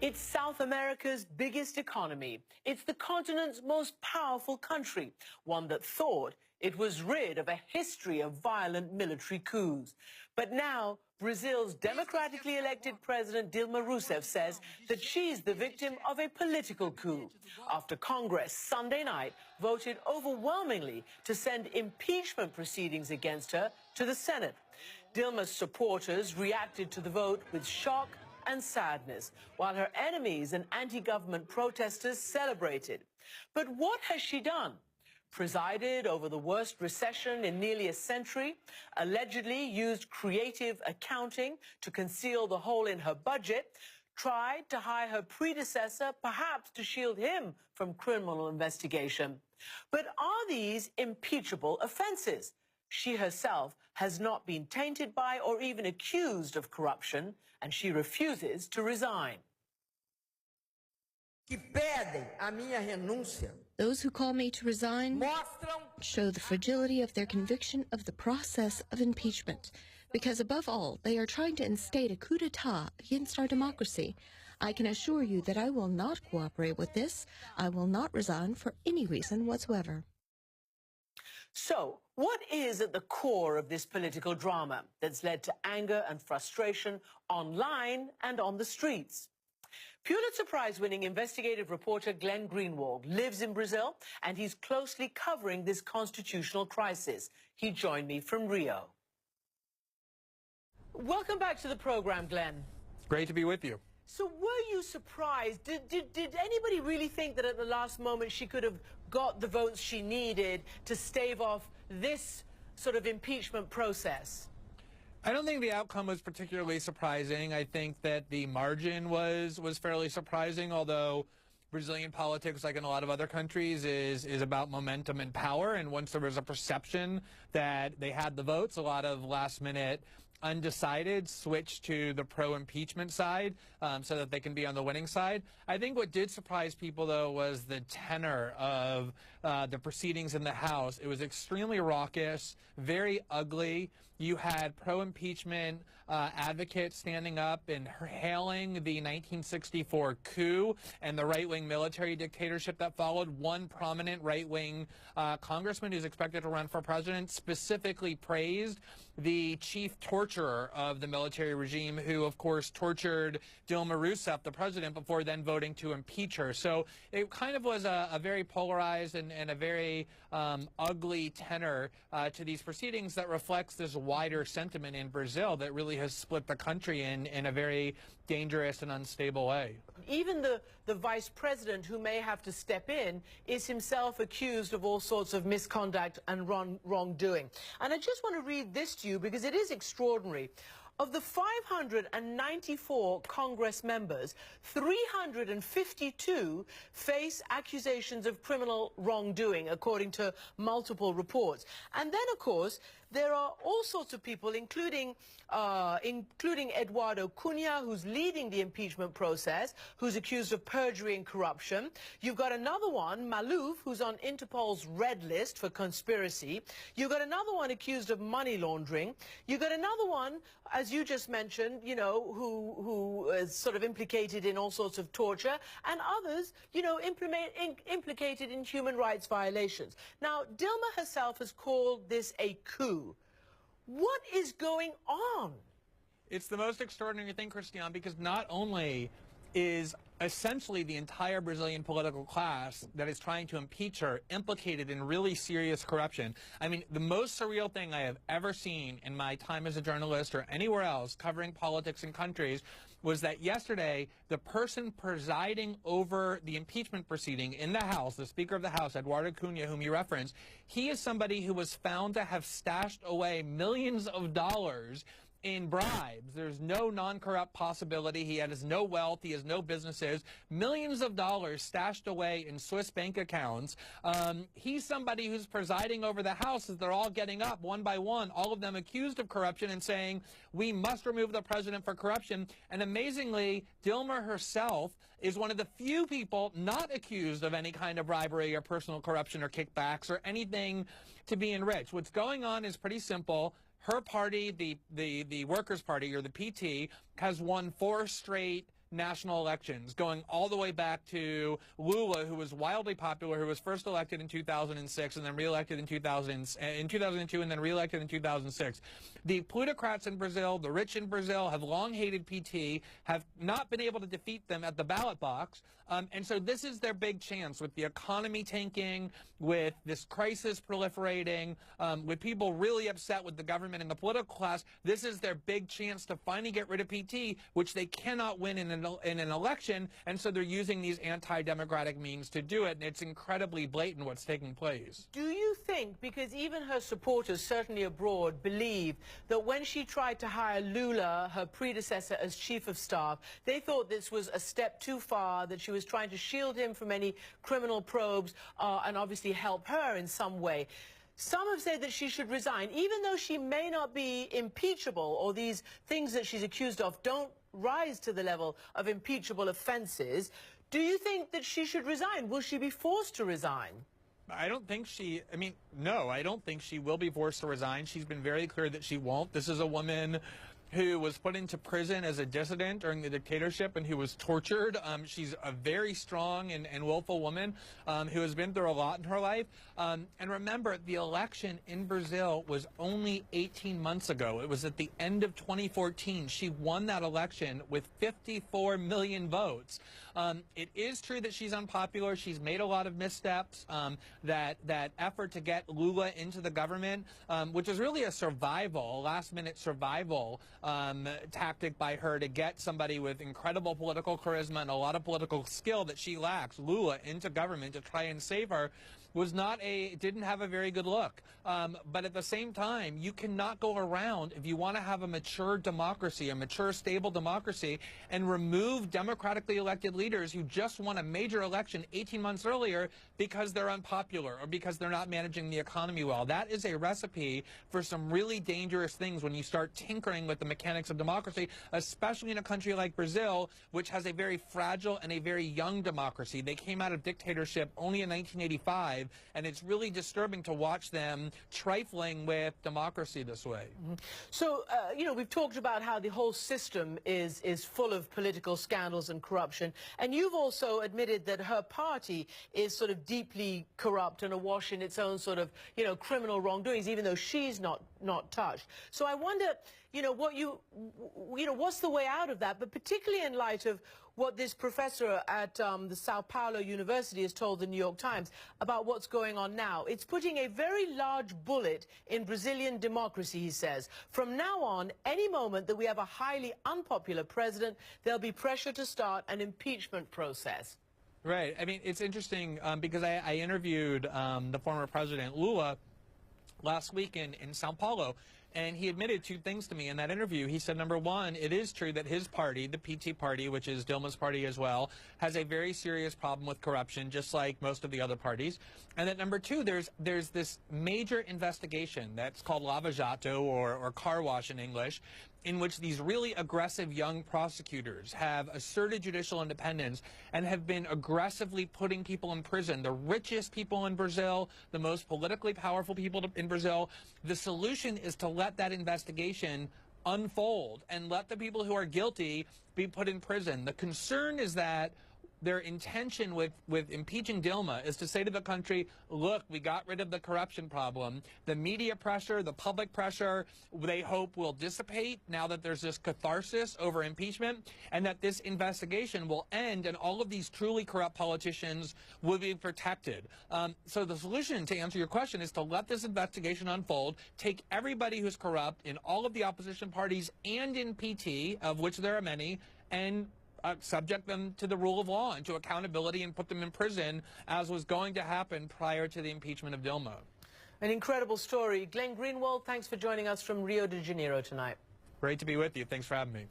It's South America's biggest economy. It's the continent's most powerful country, one that thought it was rid of a history of violent military coups. But now, Brazil's democratically elected president Dilma Rousseff says that she's the victim of a political coup after Congress Sunday night voted overwhelmingly to send impeachment proceedings against her to the Senate. Dilma's supporters reacted to the vote with shock and sadness, while her enemies and anti-government protesters celebrated. But what has she done? Presided over the worst recession in nearly a century, allegedly used creative accounting to conceal the hole in her budget, tried to hire her predecessor, perhaps to shield him from criminal investigation. But are these impeachable offenses? She herself has not been tainted by or even accused of corruption, and she refuses to resign. Those who call me to resign show the fragility of their conviction of the process of impeachment, because above all, they are trying to instate a coup d'etat against our democracy. I can assure you that I will not cooperate with this. I will not resign for any reason whatsoever. So, what is at the core of this political drama that's led to anger and frustration online and on the streets? Pulitzer Prize-winning investigative reporter Glenn Greenwald lives in Brazil, and he's closely covering this constitutional crisis. He joined me from Rio. Welcome back to the program, Glenn. Great to be with you. So were you surprised? Did anybody really think that at the last moment she could have got the votes she needed to stave off this sort of impeachment process? I don't think the outcome was particularly surprising. I think that the margin was fairly surprising, although Brazilian politics, like in a lot of other countries, is about momentum and power. And once there was a perception that they had the votes, a lot of last-minute undecided switched to the pro-impeachment side so that they can be on the winning side. I think what did surprise people, though, was the tenor of the proceedings in the House. It was extremely raucous, very ugly. You had pro-impeachment advocates standing up and hailing the 1964 coup and the right-wing military dictatorship that followed. One prominent right-wing congressman who's expected to run for president specifically praised the chief torturer of the military regime, who, of course, tortured Dilma Rousseff, the president, before then voting to impeach her. So it kind of was a very polarized and a very ugly tenor to these proceedings that reflects this wider sentiment in Brazil that really has split the country in a very dangerous and unstable way. Even the vice president, who may have to step in, is himself accused of all sorts of misconduct and wrongdoing. And I just want to read this to you because it is extraordinary. Of the 594 Congress members, 352 face accusations of criminal wrongdoing, according to multiple reports. And then, of course, there are all sorts of people, including Eduardo Cunha, who's leading the impeachment process, who's accused of perjury and corruption. You've got another one, Maluf, who's on Interpol's red list for conspiracy. You've got another one accused of money laundering. You've got another one, as you just mentioned, you know, who is sort of implicated in all sorts of torture, and others, you know, implicated in human rights violations. Now, Dilma herself has called this a coup. What is going on? It's the most extraordinary thing, Christiane, because not only is essentially the entire Brazilian political class that is trying to impeach her implicated in really serious corruption. I mean, the most surreal thing I have ever seen in my time as a journalist or anywhere else covering politics in countries was that yesterday, the person presiding over the impeachment proceeding in the House, the Speaker of the House, Eduardo Cunha, whom you referenced, he is somebody who was found to have stashed away millions of dollars in bribes. There's no non-corrupt possibility. He has no wealth. He has no businesses. Millions of dollars stashed away in Swiss bank accounts. He's somebody who's presiding over the House as they're all getting up one by one, all of them accused of corruption and saying, we must remove the president for corruption. And amazingly, Dilma herself is one of the few people not accused of any kind of bribery or personal corruption or kickbacks or anything to be enriched. What's going on is pretty simple. Her party, the Workers' Party, or the PT, has won 4 straight national elections, going all the way back to Lula, who was wildly popular, who was first elected in 2006 and then reelected in 2002 and then reelected in 2006. The plutocrats in Brazil, the rich in Brazil, have long hated PT, have not been able to defeat them at the ballot box. And so this is their big chance with the economy tanking, with this crisis proliferating, with people really upset with the government and the political class. This is their big chance to finally get rid of PT, which they cannot win in an election. And so they're using these anti-democratic means to do it. And it's incredibly blatant what's taking place. Do you think, because even her supporters, certainly abroad, believe that when she tried to hire Lula, her predecessor, as chief of staff, they thought this was a step too far, that she was trying to shield him from any criminal probes and obviously help her in some way? Some have said that she should resign, even though she may not be impeachable, or these things that she's accused of don't rise to the level of impeachable offenses. Do you think that she should resign? Will she be forced to resign? I don't think no, I don't think she will be forced to resign. She's been very clear that she won't. This is a woman who was put into prison as a dissident during the dictatorship and who was tortured. She's a very strong and willful woman who has been through a lot in her life. And remember, the election in Brazil was only 18 months ago. It was at the end of 2014. She won that election with 54 million votes. It is true that she's unpopular. She's made a lot of missteps. That effort to get Lula into the government, which is really a last-minute survival tactic by her to get somebody with incredible political charisma and a lot of political skill that she lacks, Lula, into government to try and save her, didn't have a very good look. But at the same time, you cannot go around, if you want to have a mature democracy, a mature, stable democracy, and remove democratically elected leaders who just won a major election 18 months earlier because they're unpopular or because they're not managing the economy well. That is a recipe for some really dangerous things when you start tinkering with the mechanics of democracy, especially in a country like Brazil, which has a very fragile and a very young democracy. They came out of dictatorship only in 1985. And it's really disturbing to watch them trifling with democracy this way. Mm-hmm. So, you know, we've talked about how the whole system is full of political scandals and corruption. And you've also admitted that her party is sort of deeply corrupt and awash in its own sort of, you know, criminal wrongdoings, even though she's not touched. So I wonder, you know, what's the way out of that? But particularly in light of what this professor at the Sao Paulo University has told the New York Times about what's going on now. It's putting a very large bullet in Brazilian democracy, he says. From now on, any moment that we have a highly unpopular president, there'll be pressure to start an impeachment process. Right. I mean, it's interesting because I interviewed the former president, Lula, last week in Sao Paulo. And he admitted two things to me in that interview. He said, number one, it is true that his party, the PT party, which is Dilma's party as well, has a very serious problem with corruption, just like most of the other parties. And that number two, there's this major investigation that's called Lava Jato or car wash in English, in which these really aggressive young prosecutors have asserted judicial independence and have been aggressively putting people in prison, the richest people in Brazil, the most politically powerful people in Brazil. The solution is to let that investigation unfold and let the people who are guilty be put in prison. The concern is that their intention with impeaching Dilma is to say to the country, look, we got rid of the corruption problem. The media pressure, the public pressure, they hope will dissipate now that there's this catharsis over impeachment, and that this investigation will end and all of these truly corrupt politicians will be protected. So the solution, to answer your question, is to let this investigation unfold, take everybody who's corrupt in all of the opposition parties and in PT, of which there are many, and subject them to the rule of law and to accountability and put them in prison, as was going to happen prior to the impeachment of Dilma. An incredible story. Glenn Greenwald, thanks for joining us from Rio de Janeiro tonight. Great to be with you. Thanks for having me.